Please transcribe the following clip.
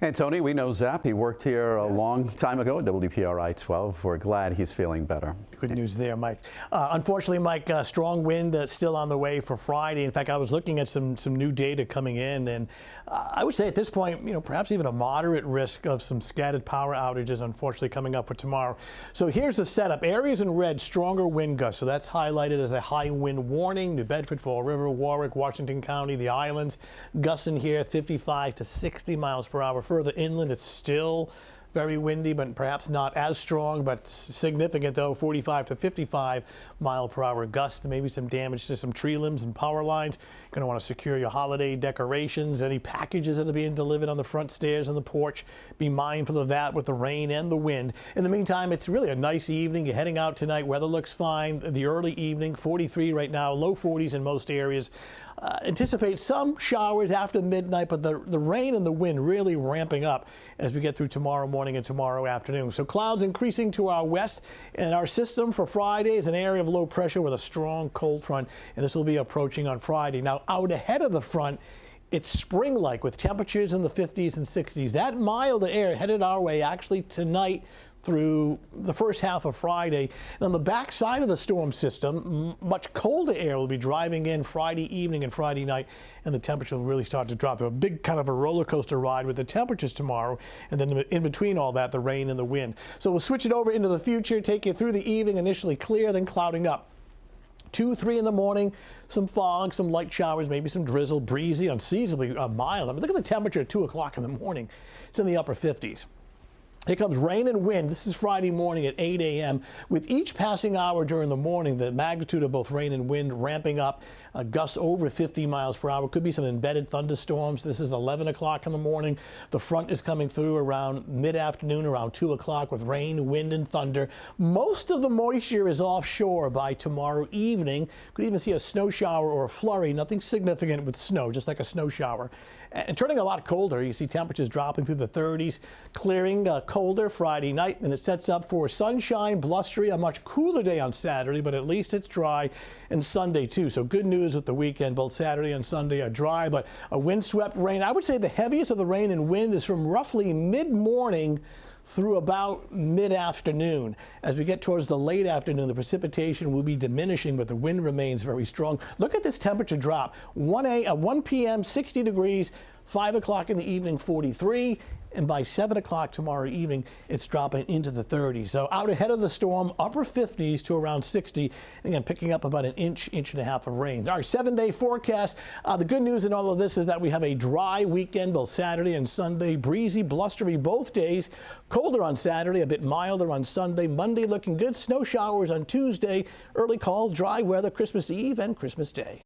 And Tony, we know Zap. He worked here a long time ago at WPRI 12. We're glad he's feeling better. Good news there, Mike. Unfortunately, Mike, strong wind still on the way for Friday. In fact, I was looking at some new data coming in, and I would say at this point, perhaps even a moderate risk of some scattered power outages, unfortunately, coming up for tomorrow. So here's the setup. Areas in red, stronger wind gusts. So that's highlighted as a high wind warning. New Bedford, Fall River, Warwick, Washington County, the islands. Gusts in here, 55 to 60 miles per hour. Further inland, it's still very windy, but perhaps not as strong, but significant though, 45 to 55 mile per hour gusts. Maybe some damage to some tree limbs and power lines. You're going to want to secure your holiday decorations, any packages that are being delivered on the front stairs and the porch. Be mindful of that with the rain and the wind. In the meantime, it's really a nice evening. You're heading out tonight. Weather looks fine. The early evening, 43 right now, low 40s in most areas. Anticipate some showers after midnight, but the rain and the wind really ramping up as we get through tomorrow morning and tomorrow afternoon. So clouds increasing to our west, and our system for Friday is an area of low pressure with a strong cold front, and this will be approaching on Friday. Now, out ahead of the front, it's spring-like with temperatures in the 50s and 60s. That milder air headed our way actually tonight through the first half of Friday. And on the back side of the storm system, much colder air will be driving in Friday evening and Friday night, and the temperature will really start to drop. So a big kind of a roller coaster ride with the temperatures tomorrow, and then in between all that, the rain and the wind. So we'll switch it over into the future, take you through the evening, initially clear, then clouding up. 2, 3 in the morning, some fog, some light showers, maybe some drizzle, breezy, unseasonably mild. I mean, look at the temperature at 2 o'clock in the morning. It's in the upper 50s. Here comes rain and wind. This is Friday morning at 8 a.m. With each passing hour during the morning, the magnitude of both rain and wind ramping up. Gusts over 50 miles per hour. Could be some embedded thunderstorms. This is 11 o'clock in the morning. The front is coming through around mid-afternoon, around 2 o'clock with rain, wind, and thunder. Most of the moisture is offshore by tomorrow evening. Could even see a snow shower or a flurry. Nothing significant with snow, just like a snow shower. And turning a lot colder. You see temperatures dropping through the 30s, clearing colder Friday night, and it sets up for sunshine, blustery, a much cooler day on Saturday, but at least it's dry, and Sunday too. So good news with the weekend. Both Saturday and Sunday are dry, but a windswept rain. I would say the heaviest of the rain and wind is from roughly mid-morning through about mid-afternoon. As we get towards the late afternoon, the precipitation will be diminishing, but the wind remains very strong. Look at this temperature drop. 1 p.m., 60 degrees, 5 o'clock in the evening, 43, and by 7 o'clock tomorrow evening, it's dropping into the 30s. So out ahead of the storm, upper 50s to around 60, and again, picking up about an inch and a half of rain. Our 7-day forecast, the good news in all of this is that we have a dry weekend, both Saturday and Sunday, breezy, blustery both days, colder on Saturday, a bit milder on Sunday, Monday looking good, snow showers on Tuesday, early call, dry weather Christmas Eve and Christmas Day.